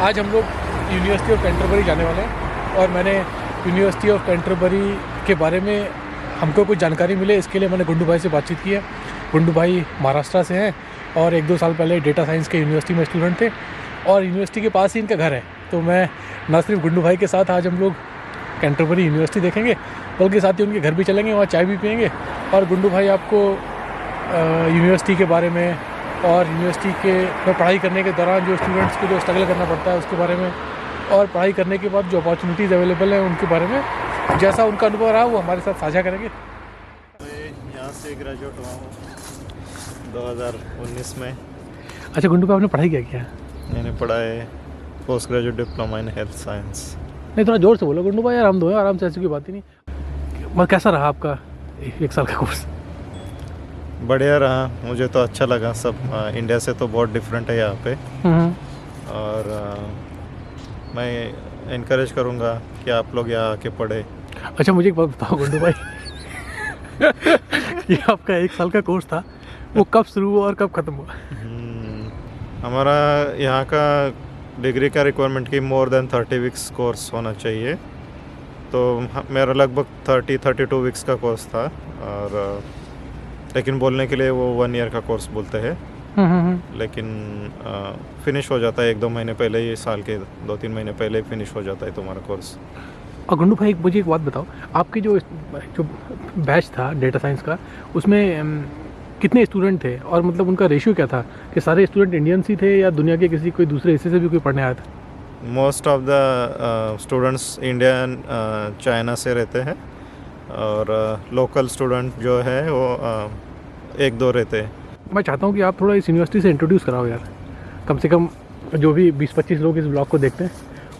आज हम लोग यूनिवर्सिटी ऑफ कैंटरबरी जाने वाले हैं और मैंने यूनिवर्सिटी ऑफ कैंटरबरी के बारे में हमको कुछ जानकारी मिले, इसके लिए मैंने गुंडू भाई से बातचीत की है। गुंडू भाई महाराष्ट्र से हैं और 1-2 साल पहले डेटा साइंस के यूनिवर्सिटी में स्टूडेंट थे और यूनिवर्सिटी के पास ही इनका घर है। तो मैं ना सिर्फ गुंडू भाई के साथ आज हम लोग कैंटरबरी यूनिवर्सिटी देखेंगे, बल्कि साथ ही उनके घर भी चलेंगे, वहाँ चाय भी पियेंगे और गुंडू भाई आपको यूनिवर्सिटी के बारे में और यूनिवर्सिटी के में पढ़ाई करने के दौरान जो स्टूडेंट्स को जो स्ट्रगल करना पड़ता है उसके बारे में और पढ़ाई करने के बाद जो अपॉर्चुनिटीज़ अवेलेबल हैं उनके बारे में जैसा उनका अनुभव रहा वो हमारे साथ साझा करेंगे। मैं यहाँ से ग्रेजुएट हुआ हूँ 2019 में। अच्छा गुंडू भाई, आपने पढ़ाई क्या किया? मैंने पढ़ा है post graduate diploma in health science. नहीं, थोड़ा ज़ोर से बोलो गुंडू भाई, आराम दो, आराम से, ऐसी कोई बात ही नहीं। मतलब कैसा रहा आपका 1 साल का कोर्स? बढ़िया रहा, मुझे तो अच्छा लगा। सब इंडिया से तो बहुत डिफरेंट है यहाँ पे और मैं इनकरेज करूँगा कि आप लोग यहाँ आके पढ़े। अच्छा मुझे एक बात बताओ गुंडू भाई ये आपका 1 साल का कोर्स था, वो कब शुरू हुआ और कब ख़त्म हुआ? हमारा यहाँ का डिग्री का रिक्वायरमेंट की मोर देन 30 वीक्स कोर्स होना चाहिए, तो मेरा लगभग 30-32 वीक्स का कोर्स था और लेकिन बोलने के लिए वो 1 ईयर का कोर्स बोलते हैं। लेकिन फिनिश हो जाता है 1-2 महीने पहले ही, साल के 2-3 महीने पहले ही फिनिश हो जाता है तुम्हारा कोर्स। और गुंडू भाई मुझे एक बात बताओ, आपके जो बैच था डेटा साइंस का, उसमें कितने स्टूडेंट थे और मतलब उनका रेशियो क्या था कि सारे स्टूडेंट इंडियंस ही थे या दुनिया के किसी कोई दूसरे हिस्से से भी कोई पढ़ने आया था? Most of the students India China से रहते हैं और लोकल स्टूडेंट जो है वो 1-2 रहते हैं। मैं चाहता हूँ कि आप थोड़ा इस यूनिवर्सिटी से इंट्रोड्यूस कराओ यार, कम से कम जो भी 20-25 लोग इस ब्लॉग को देखते हैं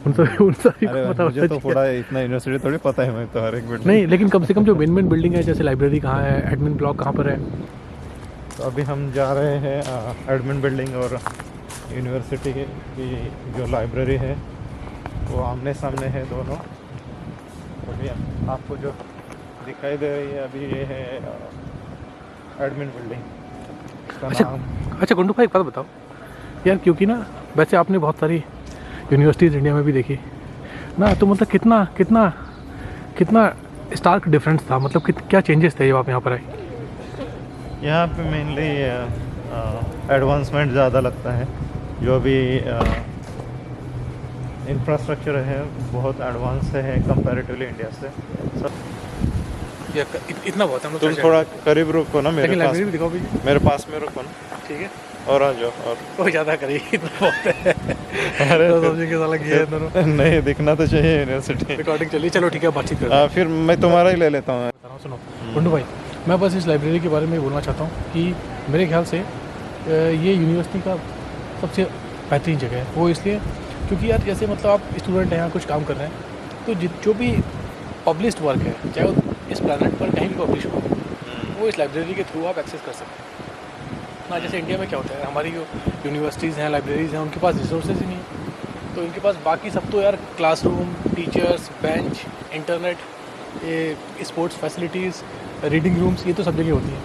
उन सभी को पता मुझे तो थोड़ा इतना यूनिवर्सिटी थोड़ी पता है, मैं तो हर एक बिल्डिंग नहीं, लेकिन कम से कम जो मेन बिल्डिंग है, जैसे लाइब्रेरी कहाँ है, एडमिन ब्लॉक कहाँ पर है। तो अभी हम जा रहे हैं एडमिन बिल्डिंग और यूनिवर्सिटी की जो लाइब्रेरी है वो आमने सामने है दोनों। अभी आपको जो दिखाई दे रही है अभी ये है एडमिन बिल्डिंग। अच्छा गुंडू भाई एक बात बताओ यार, क्योंकि ना वैसे आपने बहुत सारी यूनिवर्सिटीज़ इंडिया में भी देखी ना, तो मतलब कितना स्टार्क डिफरेंस था, मतलब क्या चेंजेस थे जब आप यहाँ पर आए? यहाँ पे मेनली एडवांसमेंट ज़्यादा लगता है, जो भी इंफ्रास्ट्रक्चर है बहुत एडवांस है कंपैरेटिवली इंडिया से। इतना बहुत है, तुम थोड़ा करीब रुको ना मेरे पास, भी दिखाओ भैया, मेरे पास में रुको ना, ठीक है? और आ जाओ। और कोई ज़्यादा करीब, इतना बहुत है। अरे तो समझेंगे साला ये है दोनों। नहीं, दिखना तो चाहिए यूनिवर्सिटी। रिकॉर्डिंग चलिए, चलो ठीक है, बातचीत करते हैं। फिर मैं तुम्हारा ही ले लेता हूँ। सुनो गुंडू भाई, मैं बस इस लाइब्रेरी के बारे में बोलना चाहता हूँ कि मेरे ख्याल से ये यूनिवर्सिटी का सबसे बेहतरीन जगह है। वो इसलिए क्योंकि यार जैसे मतलब आप स्टूडेंट हैं, यहाँ कुछ काम कर रहे हैं, तो जो भी पब्लिश्ड वर्क है, चाहे वो इस प्लैनेट पर कहीं भी पब्लिश हो, वो इस लाइब्रेरी के थ्रू आप एक्सेस कर सकते हैं ना। जैसे इंडिया में क्या होता है, हमारी जो यूनिवर्सिटीज़ हैं, लाइब्रेरीज़ हैं, उनके पास रिसोर्सेज ही नहीं है, तो इनके पास बाकी सब तो यार क्लासरूम, टीचर्स, बेंच, इंटरनेट, ये स्पोर्ट्स फैसिलिटीज़, रीडिंग रूम्स, ये तो सब जगह होती है।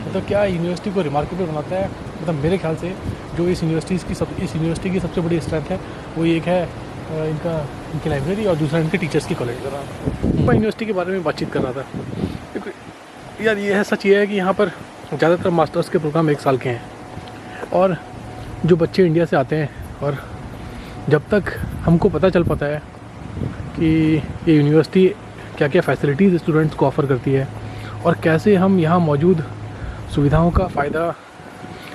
मतलब क्या यूनिवर्सिटी को रिमार्केबल बनाता है, मतलब मेरे ख्याल से जो इस यूनिवर्सिटी की सबसे बड़ी स्ट्रेंथ है वो एक है इनकी लाइब्रेरी और दूसरा इनके टीचर्स की कॉलेज। मैं यूनिवर्सिटी के बारे में बातचीत कर रहा था क्योंकि यार ये है, सच ये है कि यहाँ पर ज़्यादातर मास्टर्स के प्रोग्राम 1 साल के हैं और जो बच्चे इंडिया से आते हैं, और जब तक हमको पता चल पाता है कि ये यूनिवर्सिटी क्या क्या फैसिलिटीज़ स्टूडेंट्स को ऑफ़र करती है और कैसे हम यहाँ मौजूद सुविधाओं का फ़ायदा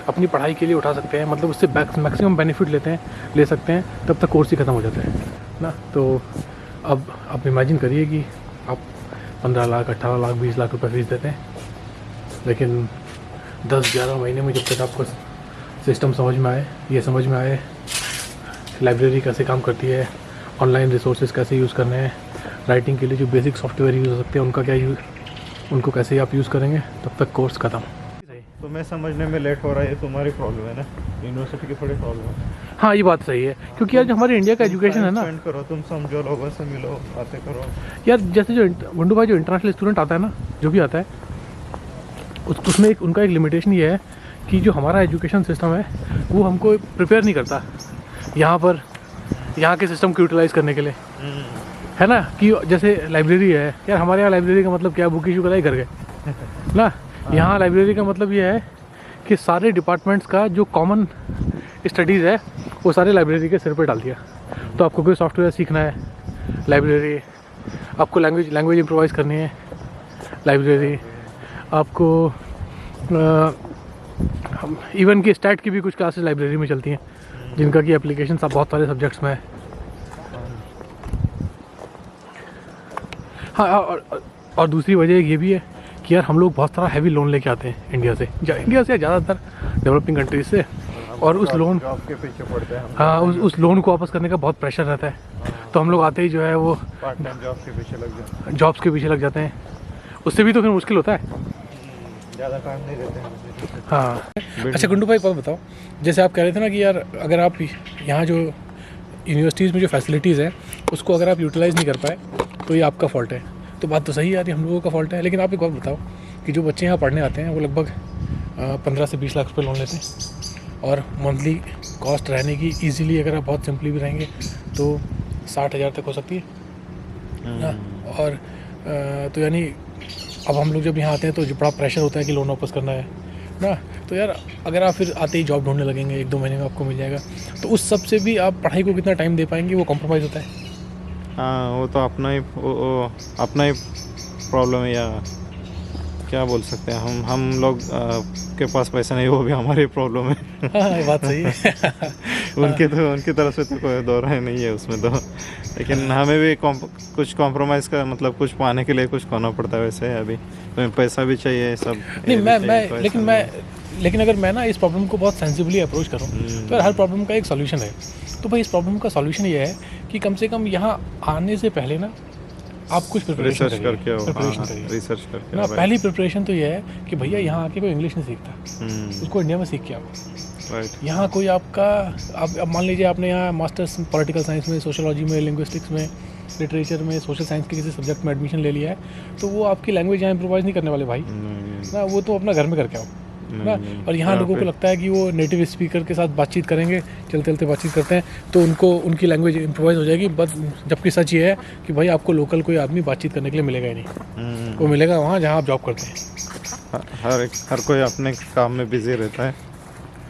अपनी पढ़ाई के लिए उठा सकते हैं, मतलब उससे मैक्सिमम बेनिफिट ले सकते हैं, तब तक कोर्स ही ख़त्म हो जाता है ना। तो अब आप इमेजिन करिए कि आप 15 लाख, 18 लाख, 20 लाख रुपए फीस देते हैं, लेकिन 10-11 महीने में जब तक आपको सिस्टम समझ में आए लाइब्रेरी कैसे काम करती है, ऑनलाइन रिसोर्सेज कैसे यूज़ करने हैं, राइटिंग के लिए जो बेसिक सॉफ्टवेयर यूज़ हो सकते हैं उनको कैसे आप यूज़ करेंगे, तब तक कोर्स ख़त्म। तो मैं समझने में लेट हो रहा है, तुम्हारी प्रॉब्लम है ना, यूनिवर्सिटी की थोड़ी प्रॉब्लम है। हाँ ये बात सही है, क्योंकि यार जो हमारे इंडिया का एजुकेशन है ना, करो, तुम समझो, लोगों से मिलो, बातें करो यार। जैसे जो गुंडू भाई, जो इंटरनेशनल स्टूडेंट आता है ना, जो भी आता है, उसमें उनका एक लिमिटेशन ये है कि जो हमारा एजुकेशन सिस्टम है वो हमको प्रिपेयर नहीं करता यहाँ पर यहाँ के सिस्टम को यूटिलाइज़ करने के लिए, है ना। कि जैसे लाइब्रेरी है यार, हमारे यहाँ लाइब्रेरी का मतलब क्या, बुक इशू करा ही कर गए ना। यहाँ लाइब्रेरी का मतलब ये है कि सारे डिपार्टमेंट्स का जो कॉमन स्टडीज़ है वो सारे लाइब्रेरी के सिर पे डाल दिया। तो आपको कोई सॉफ्टवेयर सीखना है, लाइब्रेरी। आपको लैंग्वेज इम्प्रोवाइज़ करनी है, लाइब्रेरी। आपको इवन की स्टैट की भी कुछ क्लासेस लाइब्रेरी में चलती हैं, जिनका कि एप्लीकेशन सब बहुत सारे सब्जेक्ट्स में है। हाँ, और दूसरी वजह ये भी है कि यार हम लोग बहुत सारा हैवी लोन लेके आते हैं इंडिया से ज़्यादातर डेवलपिंग कंट्रीज से, और उस लोन के पीछे पड़ते हैं। हाँ, उस लोन को वापस करने का बहुत प्रेशर रहता है। तो हम लोग आते ही जो है वो पार्ट टाइम जॉब्स के पीछे लग जाते हैं। उससे भी तो फिर मुश्किल होता है। ज़्यादा टाइम नहीं देते हैं। हाँ। अच्छा गुंडू भाई, एक बात बताओ, जैसे आप कह रहे थे ना कि यार अगर आप यहाँ जो यूनिवर्सिटीज़ में जो फैसिलिटीज़ हैं उसको अगर आप यूटिलाइज़ नहीं कर पाए तो ये आपका फ़ॉल्ट है। तो बात तो सही है यार, ये हम लोगों का फ़ॉल्ट है। लेकिन आप एक बात बताओ कि जो बच्चे यहाँ पढ़ने आते हैं वो लगभग 15 से 20 लाख रुपये लोन लेते हैं, और मंथली कॉस्ट रहने की ईजीली अगर आप बहुत सिंपली भी रहेंगे तो 60,000 तक हो सकती है ना। और तो यानी अब हम लोग जब यहाँ आते हैं तो जो बड़ा प्रेशर होता है कि लोन वापस करना है ना। तो यार अगर आप फिर आते ही जॉब ढूंढने लगेंगे, 1-2 महीने में आपको मिल जाएगा, तो उस सब से भी आप पढ़ाई को कितना टाइम दे पाएंगे, वो कॉम्प्रोमाइज़ होता है। हाँ, वो तो अपना ही प्रॉब्लम है, या क्या बोल सकते हैं। हम लोग के पास पैसा नहीं, वो भी हमारी प्रॉब्लम है। हाँ, ये बात सही है। उनकी तरफ से तो कोई दो राय नहीं है उसमें तो। लेकिन हमें भी कुछ कॉम्प्रोमाइज़ का मतलब कुछ पाने के लिए कुछ खोना पड़ता है। वैसे अभी तो पैसा भी चाहिए, सब नहीं लेकिन अगर मैं ना इस प्रॉब्लम को बहुत सेंसिबली अप्रोच करूँ तो हर प्रॉब्लम का एक सॉल्यूशन है। तो भाई इस प्रॉब्लम का सॉल्यूशन ये है कि कम से कम यहाँ आने से पहले ना आप कुछ प्रिपरेशन रिसर्च करके ना। पहली प्रिपरेशन तो ये है कि भैया यहाँ आके कोई इंग्लिश नहीं सीखता, उसको इंडिया में सीख के आओ। यहाँ कोई आपका आप मान लीजिए आपने यहाँ मास्टर्स पॉलिटिकल साइंस में, सोशोलॉजी में, लिंग्विस्टिक्स में, लिटरेचर में, सोशल साइंस के किसी सब्जेक्ट में एडमिशन ले लिया है, तो वो आपकी लैंग्वेज यहाँ इम्प्रोवाइज़ नहीं करने वाले भाई ना। वो तो अपना घर में करके आओ ना। और यहाँ लोगों को लगता है कि वो नेटिव स्पीकर के साथ बातचीत करेंगे, चलते चलते बातचीत करते हैं तो उनकी लैंग्वेज इम्प्रोवाइज़ हो जाएगी। बस जबकि सच ये है कि भाई आपको लोकल कोई आदमी बातचीत करने के लिए मिलेगा ही नहीं। वो मिलेगा वहाँ जहाँ आप जॉब करते हैं। हर कोई अपने काम में बिजी रहता है,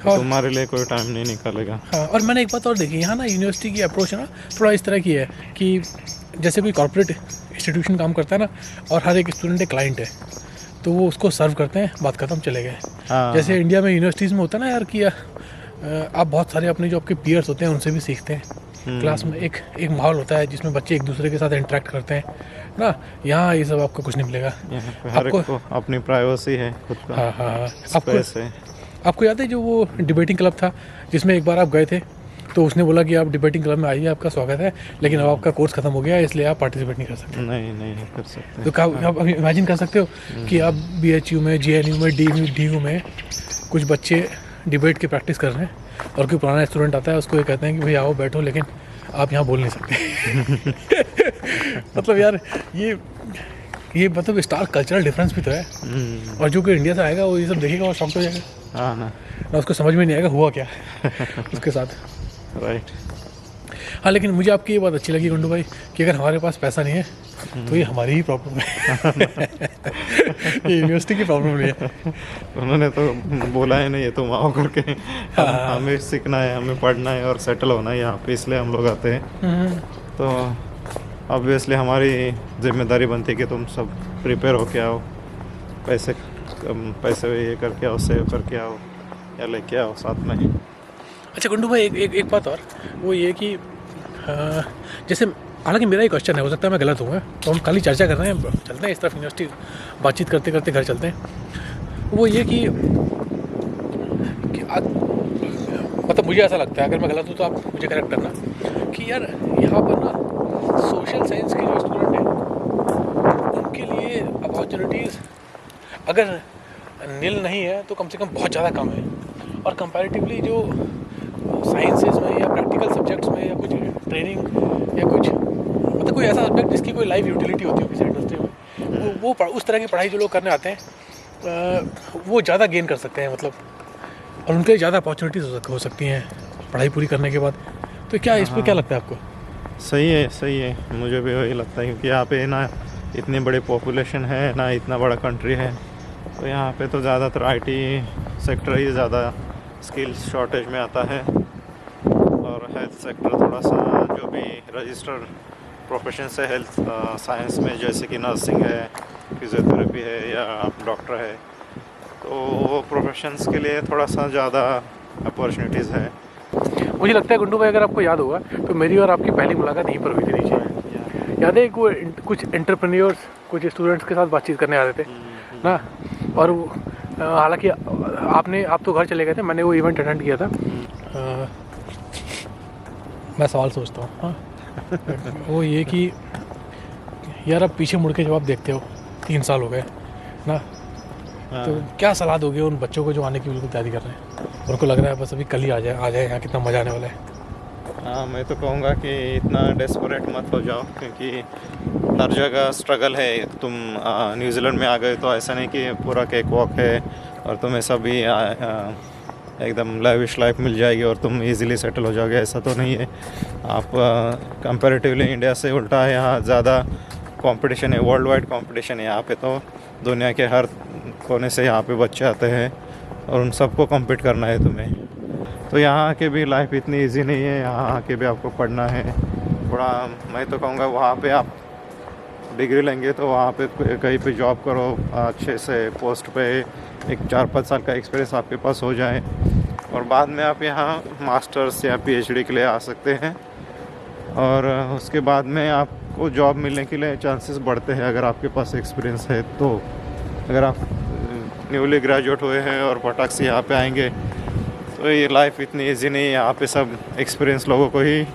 तो तुम्हारे लिए कोई टाइम नहीं निकालेगा। हाँ, और मैंने एक बात और देखी यहाँ ना, यूनिवर्सिटी की अप्रोच है ना थोड़ा इस तरह की है कि जैसे कोई कॉर्पोरेट इंस्टीट्यूशन काम करता है ना, और हर एक स्टूडेंट एक क्लाइंट है, तो वो उसको सर्व करते हैं, बात खत्म, चले गए। जैसे इंडिया में यूनिवर्सिटीज़ में होता है ना यार कि आप बहुत सारे अपने जो आपके पीयर्स होते हैं उनसे भी सीखते हैं। क्लास में एक माहौल होता है जिसमें बच्चे एक दूसरे के साथ इंटरेक्ट करते हैं ना। यहाँ ये सब आपको कुछ नहीं मिलेगा। हर एक को अपनी प्राइवेसी है खुद का। हाँ। आपको याद है जो वो डिबेटिंग क्लब था जिसमें एक बार आप गए थे, तो उसने बोला कि आप डिबेटिंग क्लब में आइए, आपका स्वागत है, लेकिन अब आपका कोर्स खत्म हो गया है इसलिए आप पार्टिसिपेट नहीं कर सकते। नहीं कर सकते। तो आप इमेजिन कर सकते हो कि आप BHU में, JNU में, DU में कुछ बच्चे डिबेट की प्रैक्टिस कर रहे हैं, और कोई पुराना स्टूडेंट आता है, उसको ये कहते हैं कि भाई आओ बैठो, लेकिन आप यहाँ बोल नहीं सकते। मतलब यार ये मतलब स्टार कल्चरल डिफरेंस भी तो है। और जो कोई इंडिया से आएगा वो ये सब देखेगा और शॉक हो जाएगा। हाँ ना, उसको समझ में नहीं आएगा हुआ क्या उसके साथ। राइट। हाँ, लेकिन मुझे आपकी ये बात अच्छी लगी गुंडू भाई कि अगर हमारे पास पैसा नहीं है तो ये हमारी ही प्रॉब्लम है। ये यूनिवर्सिटी की प्रॉब्लम नहीं है। उन्होंने तो बोला है नहीं, ये तो माओ करके हमें सीखना है, हमें पढ़ना है और सेटल होना है यहाँ पे, इसलिए हम लोग आते हैं। तो ऑब्वियसली हमारी जिम्मेदारी बनती है कि तुम सब प्रिपेयर होके आओ, पैसे ये करके आओ, सेव करके आओ या लेके आओ साथ में ही। अच्छा गुंडू भाई, एक बात और, वो ये कि जैसे हालांकि मेरा एक क्वेश्चन है, हो सकता है मैं गलत हूँ, तो हम खाली चर्चा कर रहे हैं, चलते हैं इस तरफ यूनिवर्सिटी, बातचीत करते करते घर चलते हैं। वो ये कि मतलब मुझे ऐसा लगता है, अगर मैं गलत हूँ तो आप मुझे करेक्ट करना, कि यार यहाँ पर ना सोशल साइंस के जो स्टूडेंट हैं उनके लिए अपॉर्चुनिटीज़ अगर नील नहीं है तो कम से कम बहुत ज़्यादा कम है। और कंपैरेटिवली जो साइंसेज में या प्रैक्टिकल सब्जेक्ट्स में या कुछ ट्रेनिंग या कुछ मतलब कोई ऐसा सब्जेक्ट जिसकी कोई लाइव यूटिलिटी होती हो किसी इंडस्ट्री में, वो उस तरह की पढ़ाई जो लोग करने आते हैं वो ज़्यादा गेन कर सकते हैं, मतलब, और उनके लिए ज़्यादा अपॉर्चुनिटीज़ हो सकती हैं पढ़ाई पूरी करने के बाद। तो क्या इस पर क्या लगता है आपको? सही है, मुझे भी वही लगता है, क्योंकि यहाँ पे ना इतनी बड़ी पॉपुलेशन है ना, इतना बड़ा कंट्री है, तो यहाँ पे तो ज़्यादातर आईटी सेक्टर ही ज़्यादा स्किल्स शॉर्टेज में आता है। और हेल्थ सेक्टर थोड़ा सा, जो भी रजिस्टर्ड प्रोफेशन है हेल्थ साइंस में, जैसे कि नर्सिंग है, फिजियोथेरेपी है या डॉक्टर है, तो वो प्रोफेशंस के लिए थोड़ा सा ज़्यादा अपॉर्चुनिटीज़ है। मुझे लगता है गुंडू भाई, अगर आपको याद होगा तो मेरी और आपकी पहली मुलाकात यहीं पर हुई थी नीचे। याद है वो कुछ एंटरप्रेन्योर्स कुछ स्टूडेंट्स के साथ बातचीत करने आ रहे थे ना, और हालांकि आप तो घर चले गए थे, मैंने वो इवेंट अटेंड किया था। मैं सवाल सोचता हूँ, हाँ वो ये कि यार आप पीछे मुड़ के जब आप देखते हो 3 साल हो गए ना, तो क्या सलाह दोगे उन बच्चों को जो आने की बिल्कुल तैयारी कर रहे हैं, उनको लग रहा है बस अभी कल ही आ जाए यहाँ, कितना मज़ा आने वाला है? हाँ, मैं तो कहूँगा कि इतना डेस्परेट मत हो जाओ, क्योंकि हर जगह स्ट्रगल है। तुम न्यूजीलैंड में आ गए तो ऐसा नहीं कि पूरा केक वॉक है और तुम्हें सभी एकदम लैविश लाइफ मिल जाएगी और तुम इजीली सेटल हो जाओगे, ऐसा तो नहीं है। आप कंपैरेटिवली इंडिया से उल्टा है, यहाँ ज़्यादा कंपटीशन है, वर्ल्ड वाइड कंपटीशन है यहाँ पे। तो दुनिया के हर कोने से यहाँ पे बच्चे आते हैं और उन सबको कम्पीट करना है तुम्हें। तो यहाँ के भी लाइफ इतनी इजी नहीं है, यहाँ के भी आपको पढ़ना है थोड़ा। मैं तो कहूँगा वहाँ पे आप डिग्री लेंगे तो वहाँ पे कहीं पे जॉब करो अच्छे से पोस्ट पे, एक 4-5 साल का एक्सपीरियंस आपके पास हो जाए, और बाद में आप यहाँ मास्टर्स या पीएचडी के लिए आ सकते हैं। और उसके बाद में आपको जॉब मिलने के लिए चांसेस बढ़ते हैं अगर आपके पास एक्सपीरियंस है। तो अगर आप न्यूली ग्रेजुएट हुए हैं और फटाक से यहाँ पे आएंगे तो ये लाइफ इतनी इजी नहीं है। यहाँ पे सब एक्सपीरियंस लोगों को ही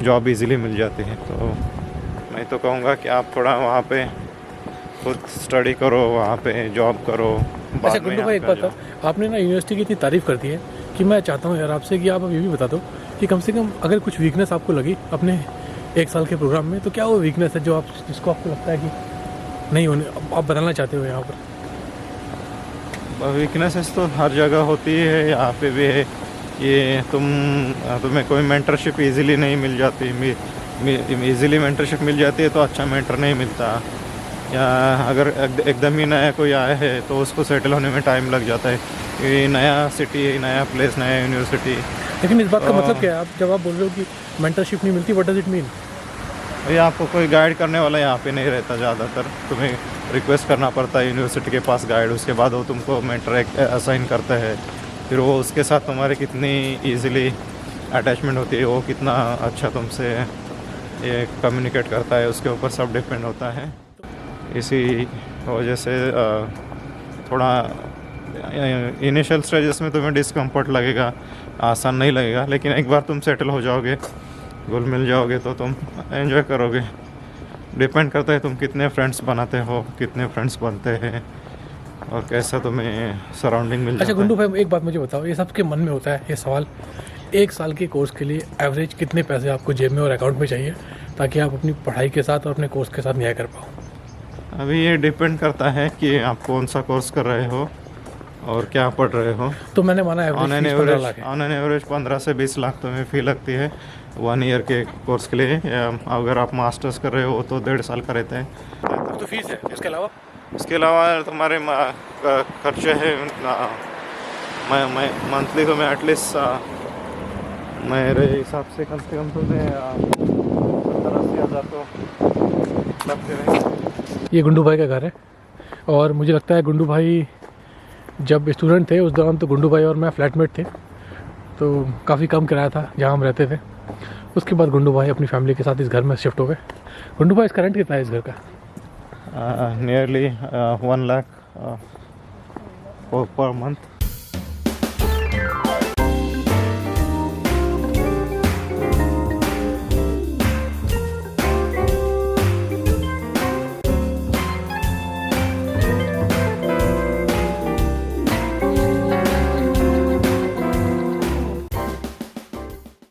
जॉब इजीली मिल जाती है। तो मैं तो कहूँगा कि आप थोड़ा वहाँ पे खुद स्टडी करो, वहाँ पे जॉब करो। अच्छा गुंडू भाई, एक बात था, आपने ना यूनिवर्सिटी की इतनी तारीफ़ करती है कि मैं चाहता हूँ यार आपसे कि आप अब ये भी बता दो कि कम से कम अगर कुछ वीकनेस आपको लगी अपने 1 साल के प्रोग्राम में, तो क्या वो वीकनेस है जो जिसको आपको लगता है कि नहीं होने, आप बदलना चाहते हो यहाँ पर? वीकनेसेस तो हर जगह होती है, यहाँ पे भी है। ये तुम्हें कोई मेंटरशिप इजीली नहीं मिल जाती, इजीली मेंटरशिप मिल जाती है तो अच्छा मेंटर नहीं मिलता। या अगर एकदम ही नया कोई आया है तो उसको सेटल होने में टाइम लग जाता है। ये नया सिटी, नया प्लेस, नया यूनिवर्सिटी। लेकिन इस बात का मतलब क्या है, आप जब आप बोल रहे हो कि मेंटरशिप नहीं मिलती, व्हाट डज इट मीन? ये आपको कोई गाइड करने वाला यहाँ पे नहीं रहता ज़्यादातर, तुम्हें रिक्वेस्ट करना पड़ता है यूनिवर्सिटी के पास गाइड, उसके बाद वो तुमको मेंटर असाइन करता है। फिर वो उसके साथ तुम्हारी कितनी इजीली अटैचमेंट होती है, वो कितना अच्छा तुमसे ये कम्युनिकेट करता है, उसके ऊपर सब डिपेंड होता है। इसी वजह से थोड़ा इनिशियल स्टेजेस में तुम्हें डिस्कम्फर्ट लगेगा, आसान नहीं लगेगा, लेकिन एक बार तुम सेटल हो जाओगे, घुल मिल जाओगे तो तुम एंजॉय करोगे। डिपेंड करता है तुम कितने फ्रेंड्स बनाते हो, कितने फ्रेंड्स बनते हैं और कैसा तुम्हें सराउंडिंग मिल जाता है। अच्छा गुंडू भाई, एक बात मुझे बताओ, ये सबके मन में होता है ये सवाल, 1 साल के कोर्स के लिए एवरेज कितने पैसे आपको जेब में और अकाउंट में चाहिए ताकि आप अपनी पढ़ाई के साथ और अपने कोर्स के साथ न्याय कर पाओ? अभी ये डिपेंड करता है कि आप कौन सा कोर्स कर रहे हो और क्या पढ़ रहे हो। तो मैंने माना ऑन एन एवरेज 15 से 20 लाख तुम्हें फ़ी लगती है 1 ईयर के कोर्स के लिए। या अगर आप मास्टर्स कर रहे हो तो 1.5 साल का रहता है। तो फीस है, इसके अलावा तुम्हारे खर्चे हैं मैं मंथली तो मैं एटलीस्ट मेरे हिसाब से कम तुम्हें 70-80 हज़ार तो लगते रहेंगे। ये गुंडू भाई का घर है और मुझे लगता है गुंडू भाई जब स्टूडेंट थे उस दौरान तो गुंडू भाई और मैं फ्लैटमेट थे, तो काफ़ी कम किराया था जहाँ हम रहते थे। उसके बाद गुंडू भाई अपनी फैमिली के साथ इस घर में शिफ्ट हो गए। गुंडू भाई, इसका रेंट कितना है इस घर का? Nearly 1 lakh per month.